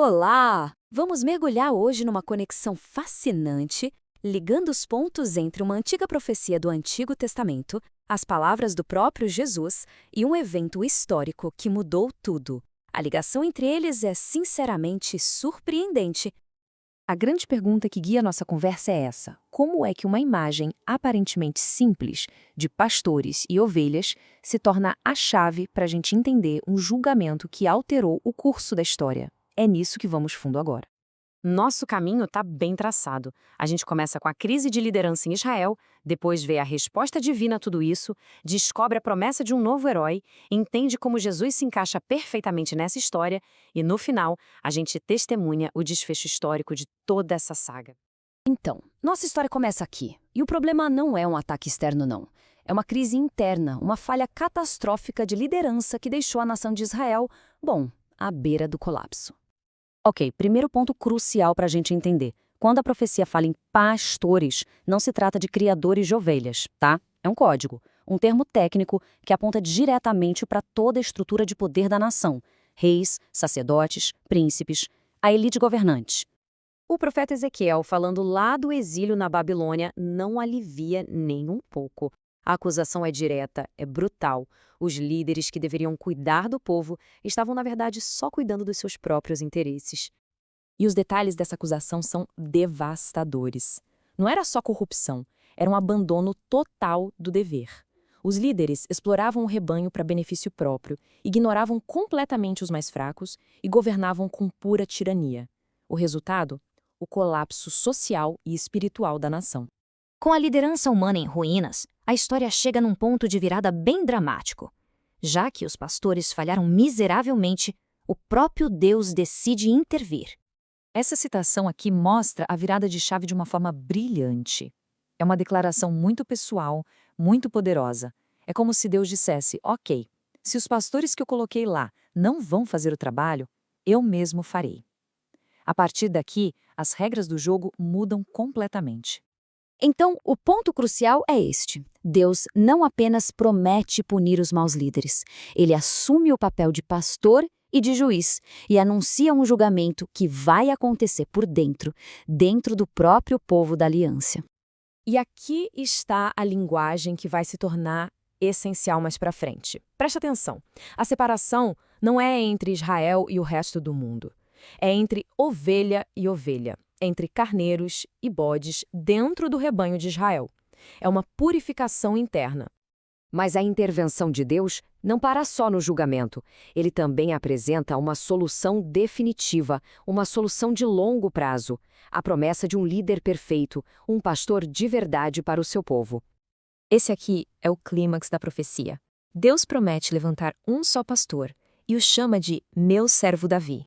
Olá! Vamos mergulhar hoje numa conexão fascinante, ligando os pontos entre uma antiga profecia do Antigo Testamento, as palavras do próprio Jesus e um evento histórico que mudou tudo. A ligação entre eles é sinceramente surpreendente. A grande pergunta que guia nossa conversa é essa: como é que uma imagem aparentemente simples de pastores e ovelhas se torna a chave para a gente entender um julgamento que alterou o curso da história? É nisso que vamos fundo agora. Nosso caminho está bem traçado. A gente começa com a crise de liderança em Israel, depois vê a resposta divina a tudo isso, descobre a promessa de um novo herói, entende como Jesus se encaixa perfeitamente nessa história e, no final, a gente testemunha o desfecho histórico de toda essa saga. Então, nossa história começa aqui. E o problema não é um ataque externo, não. É uma crise interna, uma falha catastrófica de liderança que deixou a nação de Israel, à beira do colapso. Ok, primeiro ponto crucial para a gente entender. Quando a profecia fala em pastores, não se trata de criadores de ovelhas, tá? É um código, um termo técnico que aponta diretamente para toda a estrutura de poder da nação. Reis, sacerdotes, príncipes, a elite governante. O profeta Ezequiel, falando lá do exílio na Babilônia, não alivia nem um pouco. A acusação é direta, é brutal. Os líderes que deveriam cuidar do povo estavam, na verdade, só cuidando dos seus próprios interesses. E os detalhes dessa acusação são devastadores. Não era só corrupção, era um abandono total do dever. Os líderes exploravam o rebanho para benefício próprio, ignoravam completamente os mais fracos e governavam com pura tirania. O resultado? O colapso social e espiritual da nação. Com a liderança humana em ruínas, a história chega num ponto de virada bem dramático. Já que os pastores falharam miseravelmente, o próprio Deus decide intervir. Essa citação aqui mostra a virada de chave de uma forma brilhante. É uma declaração muito pessoal, muito poderosa. É como se Deus dissesse: ok, se os pastores que eu coloquei lá não vão fazer o trabalho, eu mesmo farei. A partir daqui, as regras do jogo mudam completamente. Então, o ponto crucial é este. Deus não apenas promete punir os maus líderes, ele assume o papel de pastor e de juiz e anuncia um julgamento que vai acontecer por dentro do próprio povo da aliança. E aqui está a linguagem que vai se tornar essencial mais para frente. Preste atenção. A separação não é entre Israel e o resto do mundo. É entre ovelha e ovelha, entre carneiros e bodes dentro do rebanho de Israel. É uma purificação interna. Mas a intervenção de Deus não para só no julgamento. Ele também apresenta uma solução definitiva, uma solução de longo prazo, a promessa de um líder perfeito, um pastor de verdade para o seu povo. Esse aqui é o clímax da profecia. Deus promete levantar um só pastor e o chama de meu servo Davi.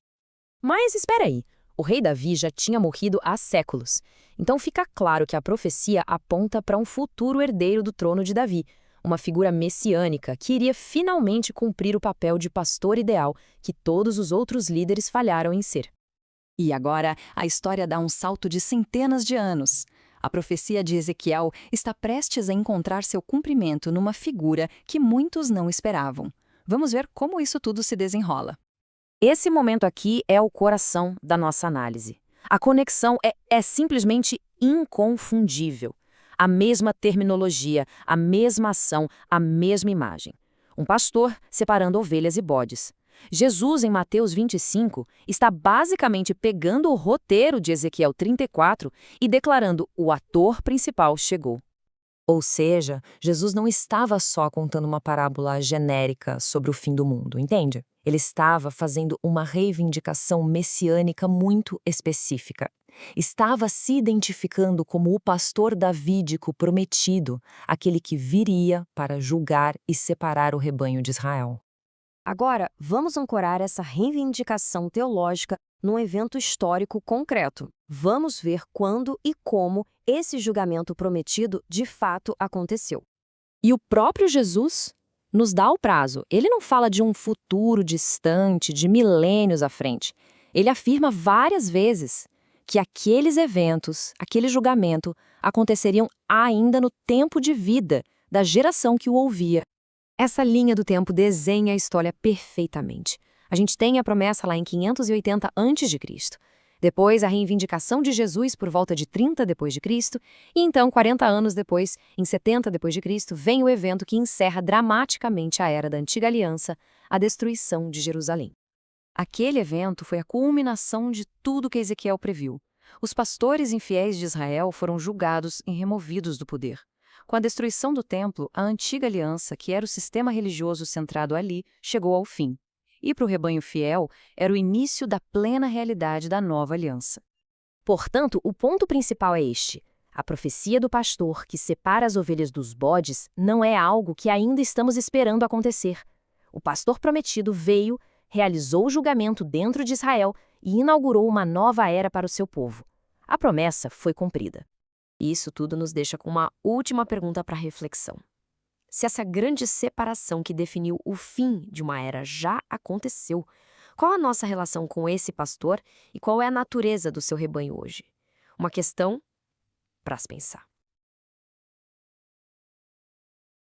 Mas espera aí, o rei Davi já tinha morrido há séculos. Então fica claro que a profecia aponta para um futuro herdeiro do trono de Davi, uma figura messiânica que iria finalmente cumprir o papel de pastor ideal que todos os outros líderes falharam em ser. E agora, a história dá um salto de centenas de anos. A profecia de Ezequiel está prestes a encontrar seu cumprimento numa figura que muitos não esperavam. Vamos ver como isso tudo se desenrola. Esse momento aqui é o coração da nossa análise. A conexão é simplesmente inconfundível. A mesma terminologia, a mesma ação, a mesma imagem. Um pastor separando ovelhas e bodes. Jesus, em Mateus 25, está basicamente pegando o roteiro de Ezequiel 34 e declarando: o ator principal chegou. Ou seja, Jesus não estava só contando uma parábola genérica sobre o fim do mundo, entende? Ele estava fazendo uma reivindicação messiânica muito específica. Estava se identificando como o pastor davídico prometido, aquele que viria para julgar e separar o rebanho de Israel. Agora, vamos ancorar essa reivindicação teológica num evento histórico concreto. Vamos ver quando e como esse julgamento prometido de fato aconteceu. E o próprio Jesus nos dá o prazo. Ele não fala de um futuro distante, de milênios à frente. Ele afirma várias vezes que aqueles eventos, aquele julgamento, aconteceriam ainda no tempo de vida da geração que o ouvia. Essa linha do tempo desenha a história perfeitamente. A gente tem a promessa lá em 580 a.C. Depois, a reivindicação de Jesus por volta de 30 depois de Cristo, e então 40 anos depois, em 70 depois de Cristo, vem o evento que encerra dramaticamente a era da Antiga Aliança, a destruição de Jerusalém. Aquele evento foi a culminação de tudo que Ezequiel previu. Os pastores infiéis de Israel foram julgados e removidos do poder. Com a destruição do templo, a Antiga Aliança, que era o sistema religioso centrado ali, chegou ao fim. E para o rebanho fiel, era o início da plena realidade da nova aliança. Portanto, o ponto principal é este. A profecia do pastor que separa as ovelhas dos bodes não é algo que ainda estamos esperando acontecer. O pastor prometido veio, realizou o julgamento dentro de Israel e inaugurou uma nova era para o seu povo. A promessa foi cumprida. E isso tudo nos deixa com uma última pergunta para reflexão. Se essa grande separação que definiu o fim de uma era já aconteceu, qual a nossa relação com esse pastor e qual é a natureza do seu rebanho hoje? Uma questão para se pensar.